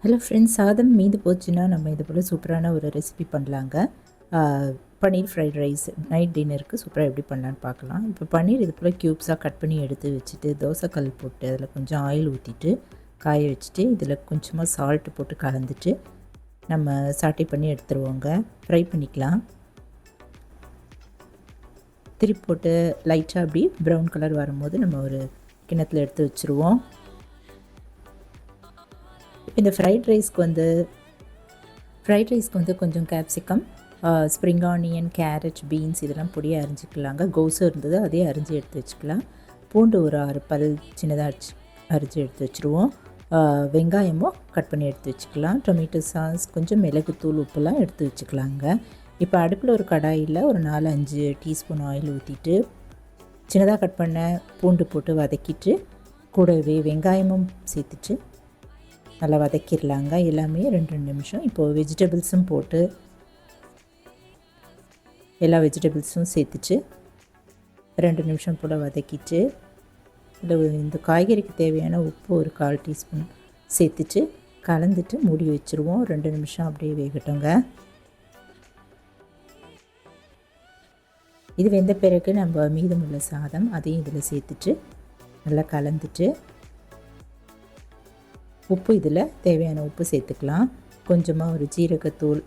Hello friends, சாதம் மீந்து போச்சுன்னா நம்ம இது போல் சூப்பரான ஒரு ரெசிபி பண்ணலாங்க. பன்னீர் ஃப்ரைட் ரைஸ் நைட் டின்னருக்கு சூப்பராக எப்படி பண்ணலான்னு பார்க்கலாம். இப்போ பன்னீர் இது போல் க்யூப்ஸாக கட் பண்ணி எடுத்து வச்சுட்டு தோசைக்கல் போட்டு அதில் கொஞ்சம் ஆயில் ஊற்றிட்டு காய வச்சுட்டு இதில் கொஞ்சமாக சால்ட்டு போட்டு கலந்துட்டு நம்ம சாட்டை பண்ணி எடுத்துருவோங்க. ஃப்ரை பண்ணிக்கலாம். திருப்பி போட்டு லைட்டாக அப்படி ப்ரௌன் கலர் வரும்போது நம்ம ஒரு கிண்ணத்தில் எடுத்து வச்சுருவோம். இந்த ஃப்ரைட் ரைஸ்க்கு வந்து கொஞ்சம் capsicum, spring onion, carrot, beans இதெல்லாம் பொடியாக அரிஞ்சிக்கலாங்க. கோஸும் இருந்தது, அதே அரிஞ்சு எடுத்து வச்சுக்கலாம். பூண்டு ஒரு 6 பல் சின்னதாக அரிஞ்சு எடுத்து வச்சுருவோம். வெங்காயமும் கட் பண்ணி எடுத்து வச்சுக்கலாம். டொமேட்டோ சாஸ், கொஞ்சம் மிளகுத்தூள், உப்புலாம் எடுத்து வச்சுக்கலாங்க. இப்போ அடுப்பில் ஒரு கடாயில் ஒரு 4-5 டீஸ்பூன் ஆயில் ஊற்றிட்டு சின்னதாக கட் பண்ண பூண்டு போட்டு வதக்கிட்டு கூடவே வெங்காயமும் சேர்த்துட்டு நல்லா வதக்கிடலாங்க. எல்லாமே 2 நிமிஷம். இப்போது வெஜிடபிள்ஸும் போட்டு எல்லா வெஜிடபிள்ஸும் சேர்த்துட்டு 2 நிமிஷம் போல் வதக்கிட்டு இந்த காய்கறிக்கு தேவையான உப்பு ஒரு 1/4 டீஸ்பூன் சேர்த்துட்டு கலந்துட்டு மூடி வச்சுருவோம். 2 நிமிஷம் அப்படியே வேகட்டுங்க. இது வெந்த பிறகு நம்ம மீதமுள்ள சாதம் அதையும் இதில் சேர்த்துட்டு நல்லா கலந்துட்டு உப்பு இதில் தேவையான உப்பு சேர்த்துக்கலாம். கொஞ்சமாக ஒரு ஜீரகத்தூள்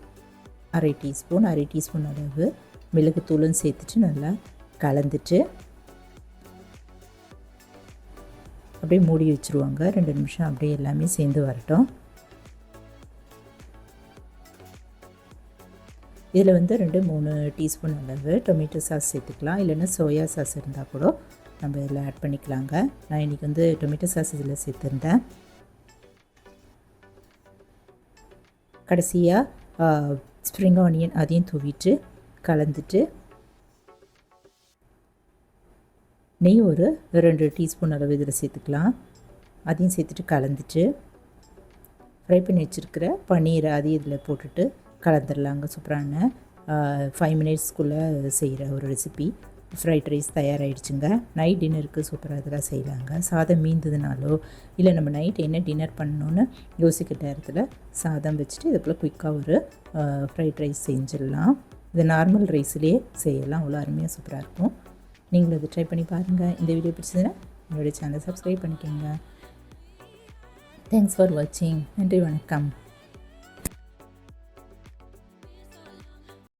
1/2 டீஸ்பூன் அளவு மிளகுத்தூளும் சேர்த்துட்டு நல்லா கலந்துட்டு அப்படியே மூடி வச்சுருவாங்க. 2 நிமிஷம் அப்படியே எல்லாமே சேர்ந்து வரட்டும். இதில் வந்து 2-3 டீஸ்பூன் அளவு டொமேட்டோ சாஸ் சேர்த்துக்கலாம். இல்லைன்னா சோயா சாஸ் இருந்தால் கூட நம்ம இதில் ஆட் பண்ணிக்கலாங்க. நான் இன்றைக்கி வந்து டொமேட்டோ சாஸ் இதில் சேர்த்துருந்தேன். கடைசியாக ஸ்ப்ரிங் ஆனியன் அதையும் தூவிட்டு கலந்துட்டு நெய் ஒரு 2 டீஸ்பூன் அளவு இதில் சேர்த்துக்கலாம். அதையும் சேர்த்துட்டு கலந்துட்டு ஃப்ரை பண்ணி வச்சுருக்கிற பன்னீரை அதையும் இதில் போட்டுட்டு கலந்துடலாங்க. சூப்பரான 5 மினிட்ஸ்க்குள்ளே செய்கிற ஒரு ரெசிபி ஃப்ரைட் ரைஸ் தயாராகிடுச்சுங்க. நைட் டின்னருக்கு சூப்பராக இதெல்லாம் செய்யலாங்க. சாதம் மீந்ததுனாலோ இல்லை நம்ம நைட் என்ன டின்னர் பண்ணணுன்னு யோசிக்கிற நேரத்தில் சாதம் வச்சுட்டு இது போல் குயிக்காக ஒரு ஃப்ரைட் ரைஸ் செஞ்சிடலாம். இது நார்மல் ரைஸ்லேயே செய்யலாம். அவ்வளோ அருமையாக சூப்பராக இருக்கும். நீங்களும் இது ட்ரை பண்ணி பாருங்கள். இந்த வீடியோ பிடிச்சதுன்னா என்னுடைய சேனலை சப்ஸ்கிரைப் பண்ணிக்கோங்க. தேங்க்ஸ் ஃபார் வாட்சிங். நன்றி, வணக்கம்.